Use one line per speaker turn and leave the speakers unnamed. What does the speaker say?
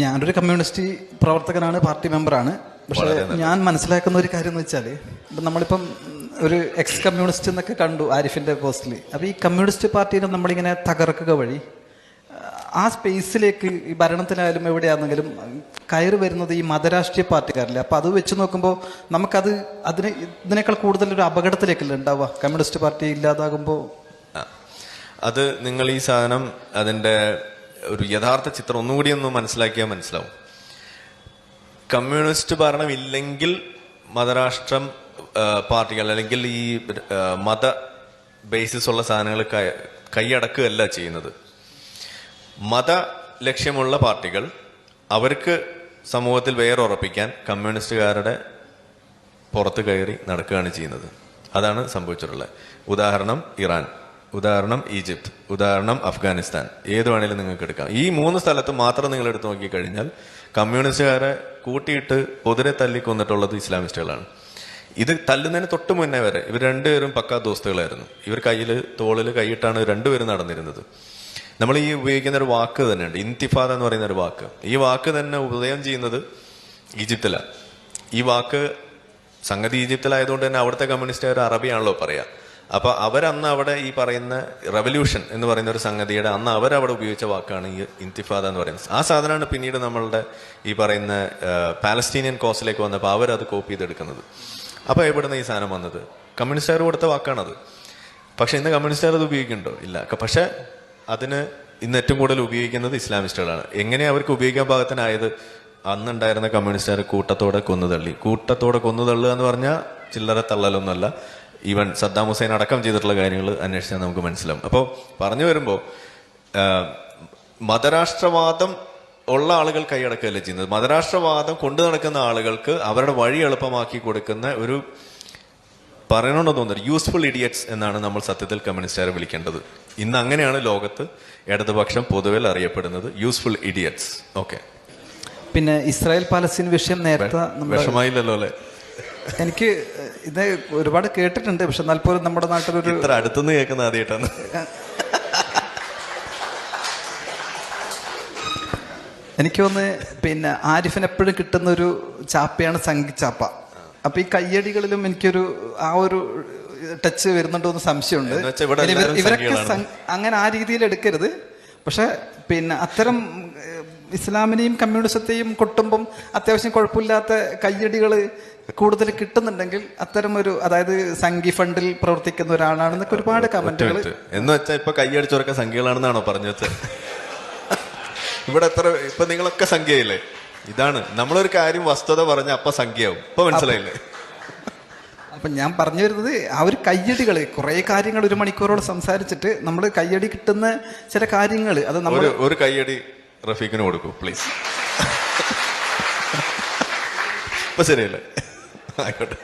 ഞാനൊരു കമ്മ്യൂണിസ്റ്റ് പ്രവർത്തകനാണ്, പാർട്ടി മെമ്പറാണ്. പക്ഷേ ഞാൻ മനസ്സിലാക്കുന്ന ഒരു കാര്യം എന്ന് വെച്ചാൽ, ഇപ്പം നമ്മളിപ്പം ഒരു എക്സ് കമ്മ്യൂണിസ്റ്റ് എന്നൊക്കെ കണ്ടു ആരിഫിൻ്റെ പോസ്റ്റിൽ. അപ്പോൾ ഈ കമ്മ്യൂണിസ്റ്റ് പാർട്ടീനെ നമ്മളിങ്ങനെ തകർക്കുക വഴി ആ സ്പേസിലേക്ക് ഈ ഭരണത്തിലായാലും എവിടെയാണെങ്കിലും കയറി വരുന്നത് ഈ മതരാഷ്ട്രീയ പാർട്ടിക്കാരല്ലേ. അപ്പോൾ അത് വെച്ച് നോക്കുമ്പോൾ നമുക്കത് ഇതിനേക്കാൾ കൂടുതലൊരു അപകടത്തിലേക്കല്ലേ ഉണ്ടാവുക കമ്മ്യൂണിസ്റ്റ് പാർട്ടി ഇല്ലാതാകുമ്പോൾ.
അത് നിങ്ങൾ ഈ സാധനം അതിൻ്റെ ഒരു യഥാർത്ഥ ചിത്രം ഒന്നുകൂടി ഒന്ന് മനസ്സിലാക്കിയാൽ മനസ്സിലാവും. കമ്മ്യൂണിസ്റ്റ് ഭരണം ഇല്ലെങ്കിൽ മതരാഷ്ട്രം പാർട്ടികൾ അല്ലെങ്കിൽ ഈ മത ബേസിസ് ഉള്ള സാധനങ്ങൾ കൈയടക്കുകയല്ല ചെയ്യുന്നത്. മത ലക്ഷ്യമുള്ള പാർട്ടികൾ അവർക്ക് സമൂഹത്തിൽ വേറുറപ്പിക്കാൻ കമ്മ്യൂണിസ്റ്റുകാരുടെ പുറത്ത് കയറി നടക്കുകയാണ് ചെയ്യുന്നത്. അതാണ് സംഭവിച്ചിട്ടുള്ളത്. ഉദാഹരണം ഇറാൻ, ഉദാഹരണം ഈജിപ്ത്, ഉദാഹരണം അഫ്ഗാനിസ്ഥാൻ, ഏത് വേണേലും നിങ്ങൾക്ക് എടുക്കാം. ഈ 3 സ്ഥലത്ത് മാത്രം നിങ്ങൾ എടുത്തു നോക്കിക്കഴിഞ്ഞാൽ കമ്മ്യൂണിസ്റ്റുകാരെ കൂട്ടിയിട്ട് പൊതുരെ തല്ലിക്കൊന്നിട്ടുള്ളത് ഇസ്ലാമിസ്റ്റുകളാണ്. ഇത് തല്ലുന്നതിന് തൊട്ട് മുന്നേ വരെ ഇവർ രണ്ടുപേരും പക്കാ ദോസ്തുകളായിരുന്നു. ഇവർ തോളിൽ കൈയിട്ടാണ് രണ്ടുപേരും നടന്നിരുന്നത്. നമ്മൾ ഈ ഉപയോഗിക്കുന്ന ഒരു വാക്ക് തന്നെയുണ്ട്, ഇന്തിഫാദ എന്ന് പറയുന്ന ഒരു വാക്ക്. ഈ വാക്ക് തന്നെ ഉദയം ചെയ്യുന്നത് ഈജിപ്തിലാണ്. ഈ വാക്ക് സംഗതി ഈജിപ്തിലായതുകൊണ്ട് തന്നെ അവിടുത്തെ കമ്മ്യൂണിസ്റ്റുകാർ അറബിയാണല്ലോ പറയാ. അപ്പൊ അവരന്ന് അവിടെ ഈ പറയുന്ന റെവല്യൂഷൻ എന്ന് പറയുന്ന ഒരു സംഗതിയുടെ അന്ന് അവരവിടെ ഉപയോഗിച്ച വാക്കാണ് ഈ ഇന്തിഫാദ എന്ന് പറയുന്നത്. ആ സാധനമാണ് പിന്നീട് നമ്മളുടെ ഈ പറയുന്ന പാലസ്തീനിയൻ കോസിലേക്ക് വന്നപ്പോൾ അവരത് കോപ്പി ചെയ്തെടുക്കുന്നത്. അപ്പൊ എവിടുന്ന് ഈ സാധനം വന്നത്? കമ്മ്യൂണിസ്റ്റുകാർ കൊടുത്ത വാക്കാണത്. പക്ഷെ ഇന്ന് കമ്മ്യൂണിസ്റ്റുകാർ അത് ഉപയോഗിക്കുന്നുണ്ടോ? ഇല്ല. പക്ഷെ അതിന് ഇന്ന് ഏറ്റവും കൂടുതൽ ഉപയോഗിക്കുന്നത് ഇസ്ലാമിസ്റ്റുകളാണ്. എങ്ങനെ അവർക്ക് ഉപയോഗിക്കാൻ പാകത്തിനായത്? അന്നുണ്ടായിരുന്ന കമ്മ്യൂണിസ്റ്റുകാർ കൂട്ടത്തോടെ കൊന്നുതള്ളുക എന്ന് പറഞ്ഞാൽ ചില്ലറ തള്ളലൊന്നുമല്ല. ഈവൻ സദ്ദാം ഹുസൈൻ അടക്കം ചെയ്തിട്ടുള്ള കാര്യങ്ങൾ അന്വേഷിച്ചാൽ നമുക്ക് മനസ്സിലാവും. അപ്പോൾ പറഞ്ഞു വരുമ്പോൾ മതരാഷ്ട്രവാദം ഉള്ള ആളുകൾ കൈയടക്കുകയല്ല ചെയ്യുന്നത്. മതരാഷ്ട്രവാദം കൊണ്ടു നടക്കുന്ന ആളുകൾക്ക് അവരുടെ വഴി എളുപ്പമാക്കി കൊടുക്കുന്ന ഒരു പറയണമെന്ന് തോന്നുന്നത് യൂസ്ഫുൾ ഇഡിയറ്റ്സ് എന്നാണ് നമ്മൾ സത്യത്തിൽ കമ്മ്യൂണിസ്റ്റുകാരെ വിളിക്കേണ്ടത്. ഇന്ന് അങ്ങനെയാണ് ലോകത്ത് ഇടതുപക്ഷം പൊതുവെ അറിയപ്പെടുന്നത്, യൂസ്ഫുൾ ഇഡിയറ്റ്സ്. ഓക്കെ.
പിന്നെ ഇസ്രായേൽ പാലസ്തീൻ വിഷയം നേരത്തെ
വിഷമായില്ലല്ലോ അല്ലെ?
എനിക്ക് ഇത് ഒരുപാട് കേട്ടിട്ടുണ്ട്. പക്ഷെ എന്നാൽ പോലും നമ്മുടെ നാട്ടിലൊരു
ഇത്ര അടുത്തുനിന്ന് കേൾക്കുന്ന ആദ്യമായിട്ടാണ്.
എനിക്ക് തോന്നുന്നു പിന്നെ ആരിഫിന് എപ്പോഴും കിട്ടുന്ന ഒരു ചാപ്പയാണ് സംഘിച്ചാപ്പ. അപ്പൊ ഈ കയ്യടികളിലും എനിക്കൊരു ആ ഒരു ടച്ച് വരുന്നുണ്ടോ എന്ന് സംശയമുണ്ട്. ഇവരൊക്കെ അങ്ങനെ ആ രീതിയിൽ എടുക്കരുത്. പക്ഷെ പിന്നെ അത്തരം ഇസ്ലാമിനെയും കമ്മ്യൂണിസത്തെയും കൊട്ടുമ്പം അത്യാവശ്യം കുഴപ്പമില്ലാത്ത കയ്യടികൾ കൂടുതൽ കിട്ടുന്നുണ്ടെങ്കിൽ അത്തരം ഒരു, അതായത് സംഘി ഫണ്ടിൽ പ്രവർത്തിക്കുന്ന ഒരാളാണെന്നൊക്കെ ഒരുപാട് കമന്റുകൾ.
എന്ന് വെച്ചാൽ ഇപ്പൊ കയ്യടിച്ചവരൊക്കെ സംഖ്യകളാണെന്നാണോ പറഞ്ഞു വെച്ചത്? ഇവിടെ ഇപ്പൊ നിങ്ങളൊക്കെ സംഖ്യയില്ലേ? ഇതാണ് നമ്മളൊരു കാര്യം വസ്തുത പറഞ്ഞ അപ്പൊ സംഖ്യയാവും. ഇപ്പൊ മനസ്സിലായില്ലേ?
അപ്പൊ ഞാൻ പറഞ്ഞു വരുന്നത് ആ ഒരു കയ്യടികൾ, കുറെ കാര്യങ്ങൾ 1 മണിക്കൂറോളം സംസാരിച്ചിട്ട് നമ്മൾ കയ്യടി കിട്ടുന്ന ചില കാര്യങ്ങൾ, അത് നമ്മൾ
ഒരു കയ്യടി റഫീഖിന് കൊടുക്കൂ പ്ലീസ്. ഇപ്പൊ ശരിയല്ലേ? ആയിക്കോട്ടെ.